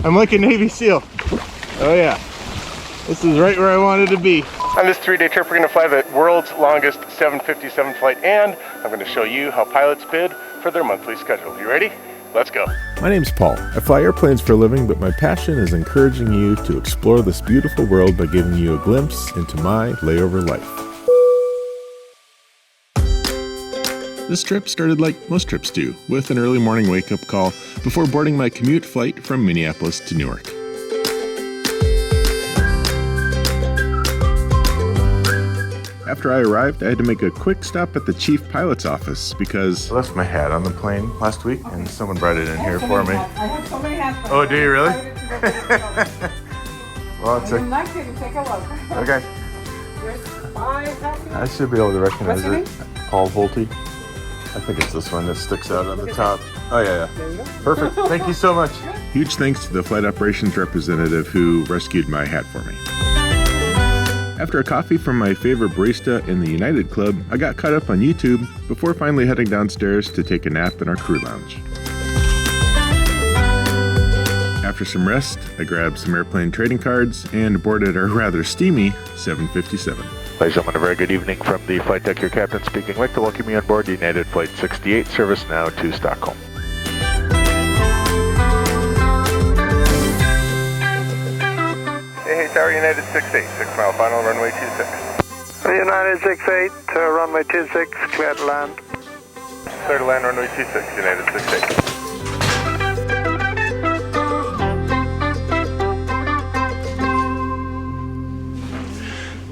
I'm like a Navy SEAL. Oh yeah, this is right where I wanted to be. On this 3-day trip, we're going to fly the world's longest 757 flight, and I'm going to show you how pilots bid for their monthly schedule. You ready? Let's go. My name's Paul. I fly airplanes for a living, but my passion is encouraging you to explore this beautiful world by giving you a glimpse into my layover life. This trip started like most trips do, with an early morning wake-up call before boarding my commute flight from Minneapolis to Newark. After I arrived, I had to make a quick stop at the chief pilot's office because I left my hat on the plane last week and someone brought it in here for me. I have so many hats. Oh, do you really? Well, it's You'd like to take a look. okay. There's 5 hats. I should be able to recognize What's your it. Paul Volte. I think it's this one that sticks out on the top. Oh, yeah. There you go. Perfect. Thank you so much. Huge thanks to the flight operations representative who rescued my hat for me. After a coffee from my favorite barista in the United Club, I got caught up on YouTube before finally heading downstairs to take a nap in our crew lounge. After some rest, I grabbed some airplane trading cards and boarded a rather steamy 757. Ladies and gentlemen, a very good evening from the flight deck. Your captain speaking. I'd like to welcome you on board United Flight 68, service now to Stockholm. Hey, Tower United 68, 6 mile final, runway 26. United 68, runway 26, clear to land. Clear to land, runway 26, United 68.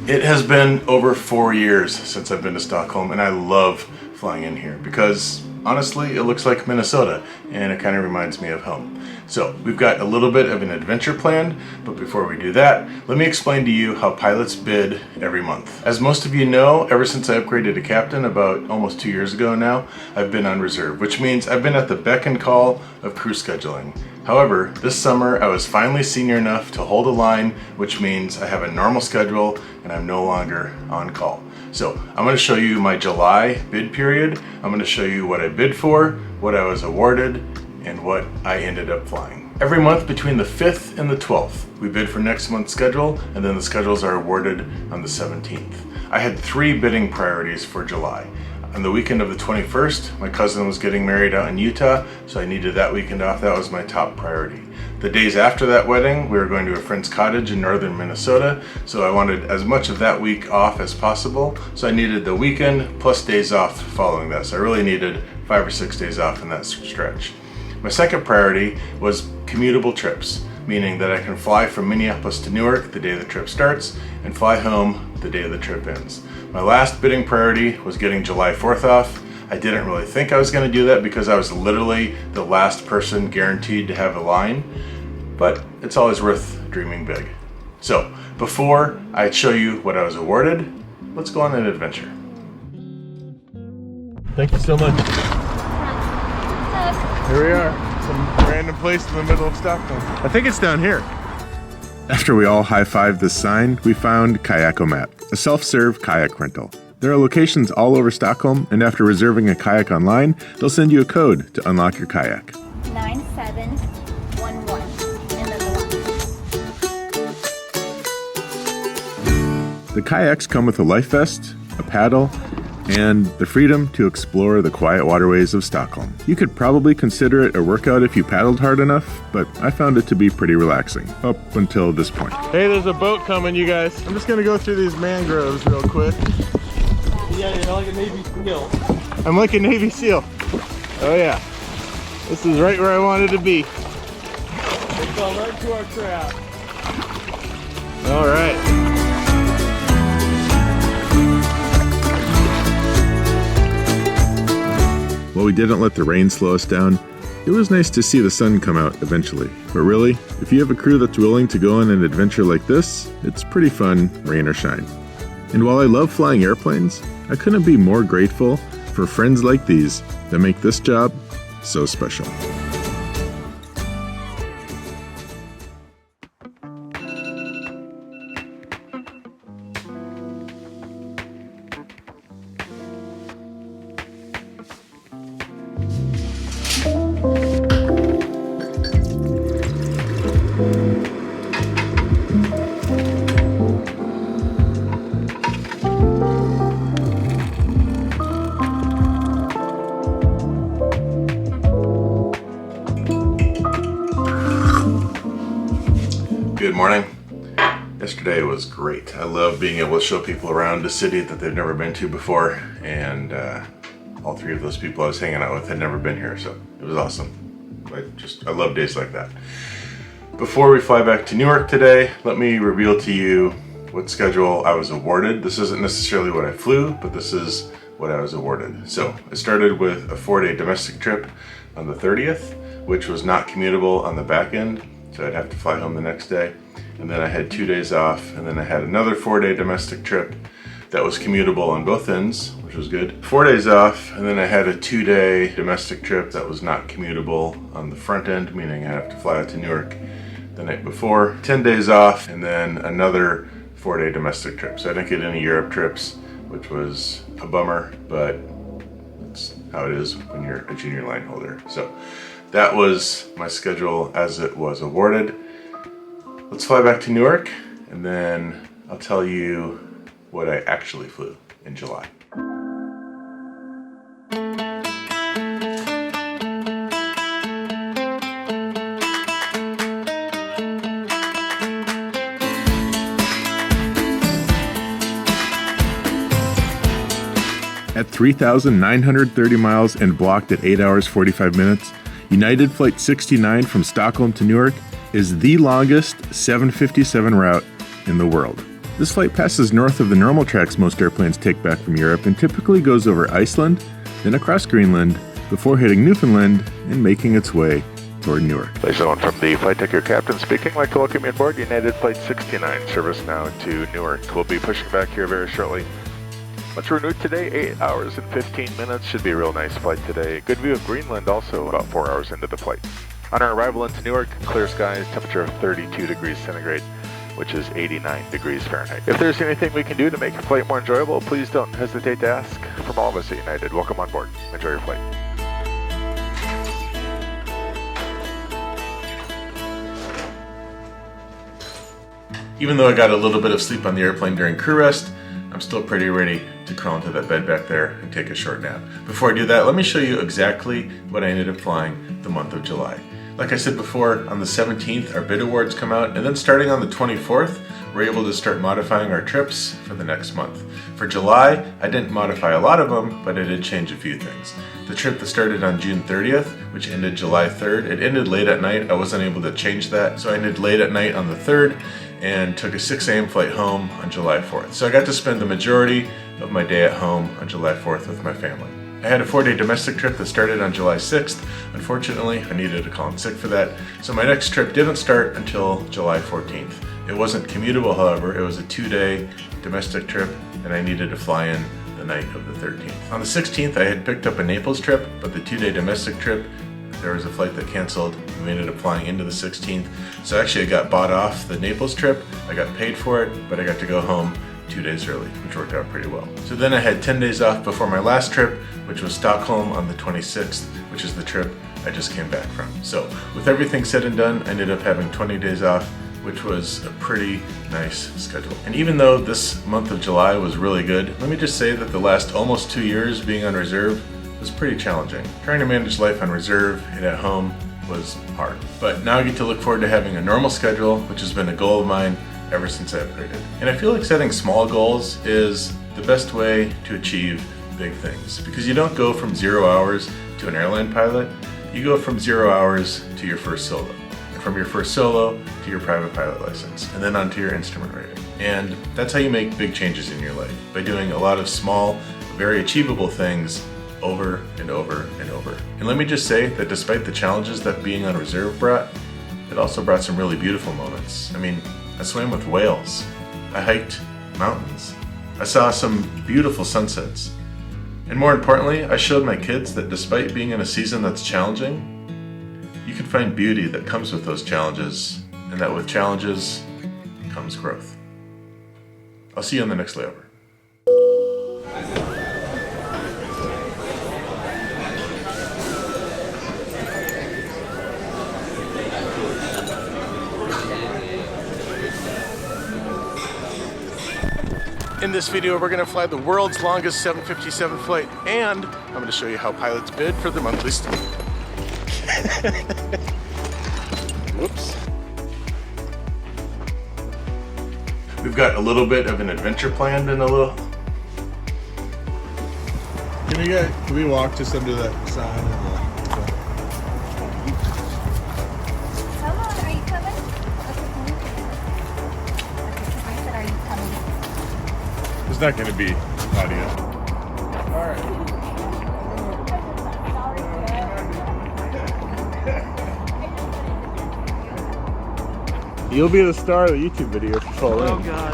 It has been over 4 years since I've been to Stockholm, and I love flying in here because honestly it looks like Minnesota and it kind of reminds me of home. So we've got a little bit of an adventure planned, but before we do that, let me explain to you how pilots bid every month. As most of you know, ever since I upgraded to captain about almost 2 years ago now, I've been on reserve, which means I've been at the beck and call of crew scheduling. However, this summer I was finally senior enough to hold a line, which means I have a normal schedule and I'm no longer on call. So I'm going to show you my July bid period. I'm going to show you what I bid for, what I was awarded, and what I ended up flying. Every month between the 5th and the 12th, we bid for next month's schedule, and then the schedules are awarded on the 17th. I had 3 bidding priorities for July. On the weekend of the 21st, my cousin was getting married out in Utah, so I needed that weekend off. That was my top priority. The days after that wedding, we were going to a friend's cottage in northern Minnesota, so I wanted as much of that week off as possible, so I needed the weekend plus days off following that. So I really needed 5 or 6 days off in that stretch. My second priority was commutable trips, meaning that I can fly from Minneapolis to Newark the day the trip starts and fly home the day the trip ends. My last bidding priority was getting July 4th off. I didn't really think I was going to do that because I was literally the last person guaranteed to have a line, but it's always worth dreaming big. So before I show you what I was awarded, let's go on an adventure. Thank you so much. Here we are, some random place in the middle of Stockholm. I think it's down here. After we all high-fived this sign, we found Kayakomat, a self-serve kayak rental. There are locations all over Stockholm, and after reserving a kayak online, they'll send you a code to unlock your kayak. 9711 and then the 1. The kayaks come with a life vest, a paddle, and the freedom to explore the quiet waterways of Stockholm. You could probably consider it a workout if you paddled hard enough, but I found it to be pretty relaxing, up until this point. Hey, there's a boat coming, you guys. I'm just gonna go through these mangroves real quick. Yeah, you're like a Navy SEAL. I'm like a Navy SEAL. Oh yeah, this is right where I wanted to be. It's gone right to our trap. All right. While we didn't let the rain slow us down, it was nice to see the sun come out eventually. But really, if you have a crew that's willing to go on an adventure like this, it's pretty fun, rain or shine. And while I love flying airplanes, I couldn't be more grateful for friends like these that make this job so special. Good morning. Yesterday was great. I love being able to show people around a city that they've never been to before, and all three of those people I was hanging out with had never been here, so it was awesome. I love days like that. Before we fly back to Newark today, let me reveal to you what schedule I was awarded. This isn't necessarily what I flew, but this is what I was awarded. So I started with a 4-day domestic trip on the 30th, which was not commutable on the back end, so I'd have to fly home the next day. And then I had 2 days off, and then I had another 4-day domestic trip that was commutable on both ends, which was good. 4 days off, and then I had a 2-day domestic trip that was not commutable on the front end, meaning I have to fly out to Newark the night before. 10 days off, and then another 4-day domestic trip. So I didn't get any Europe trips, which was a bummer, but that's how it is when you're a junior line holder. So that was my schedule as it was awarded. Let's fly back to Newark, and then I'll tell you what I actually flew in July. At 3,930 miles and blocked at 8 hours 45 minutes, United Flight 69 from Stockholm to Newark is the longest 757 route in the world. This flight passes north of the normal tracks most airplanes take back from Europe and typically goes over Iceland, then across Greenland, before hitting Newfoundland and making its way toward Newark. Ladies and gentlemen, from the Flight Deck, your captain speaking. I'd like to welcome you aboard United Flight 69, service now to Newark. We'll be pushing back here very shortly. Much renewed today, 8 hours and 15 minutes. Should be a real nice flight today. Good view of Greenland also about 4 hours into the flight. On our arrival into Newark, clear skies, temperature of 32 degrees centigrade, which is 89 degrees Fahrenheit. If there's anything we can do to make your flight more enjoyable, please don't hesitate to ask. From all of us at United, welcome on board. Enjoy your flight. Even though I got a little bit of sleep on the airplane during crew rest, I'm still pretty ready to crawl into that bed back there and take a short nap. Before I do that, let me show you exactly what I ended up flying the month of July. Like I said before, on the 17th, our bid awards come out, and then starting on the 24th, we're able to start modifying our trips for the next month. For July, I didn't modify a lot of them, but I did change a few things. The trip that started on June 30th, which ended July 3rd, it ended late at night. I wasn't able to change that, so I ended late at night on the 3rd and took a 6 a.m. flight home on July 4th. So I got to spend the majority of my day at home on July 4th with my family. I had a 4-day domestic trip that started on July 6th. Unfortunately, I needed to call in sick for that, so my next trip didn't start until July 14th. It wasn't commutable, however. It was a 2-day domestic trip, and I needed to fly in the night of the 13th. On the 16th, I had picked up a Naples trip, but the 2-day domestic trip, there was a flight that canceled, and we ended up flying into the 16th. So actually I got bought off the Naples trip, I got paid for it, but I got to go home 2 days early, which worked out pretty well. So then I had 10 days off before my last trip, which was Stockholm on the 26th, which is the trip I just came back from. So with everything said and done, I ended up having 20 days off, which was a pretty nice schedule. And even though this month of July was really good, let me just say that the last almost 2 years being on reserve was pretty challenging. Trying to manage life on reserve and at home was hard. But now I get to look forward to having a normal schedule, which has been a goal of mine ever since I upgraded. And I feel like setting small goals is the best way to achieve big things, because you don't go from 0 hours to an airline pilot, you go from 0 hours to your first solo, and from your first solo to your private pilot license, and then onto your instrument rating. And that's how you make big changes in your life, by doing a lot of small, very achievable things over and over and over. And let me just say that despite the challenges that being on reserve brought, it also brought some really beautiful moments. I mean, I swam with whales, I hiked mountains, I saw some beautiful sunsets, and more importantly, I showed my kids that despite being in a season that's challenging, you can find beauty that comes with those challenges, and that with challenges comes growth. I'll see you on the next layover. In this video, we're going to fly the world's longest 757 flight, and I'm going to show you how pilots bid for their monthly stipend. Whoops. We've got a little bit of an adventure planned and a little... Can we walk just under that sign? Hello, are you coming? I said, are you coming? There's not going to be audio. You'll be the star of the YouTube video if you fall Oh in. god.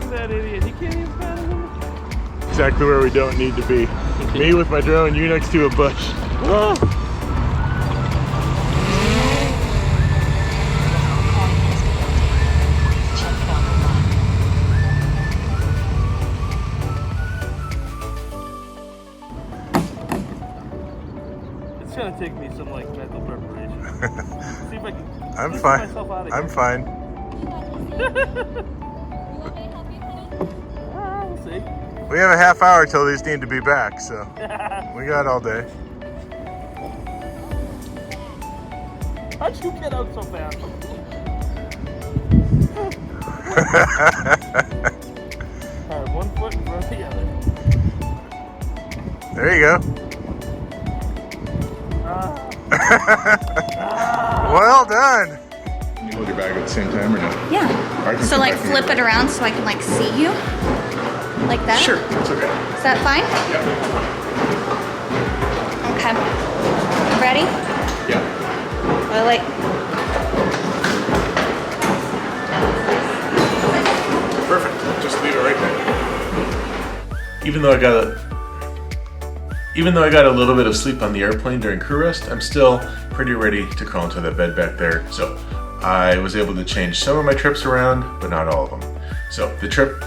That idiot. He can't even find him. Exactly where we don't need to be. Me with my drone, you next to a bush. Oh. It's gonna take me some like mental preparation. See if I can I'm get fine. myself out of I'm here. fine. We'll see. We have a half hour till these need to be back, so we got all day. How'd you get out so fast? Alright, 1 foot in front of the other. There you go. Well done. Can you hold your bag at the same time or no? Yeah. I can So come like back and flip get it around so I can like see you? Like that? Sure, it's okay. Is that fine? Okay. Ready? Yeah. Oh, wait. Perfect. Just leave it right there. Even though I got a little bit of sleep on the airplane during crew rest, I'm still pretty ready to crawl into that bed back there. So I was able to change some of my trips around, but not all of them. So the trip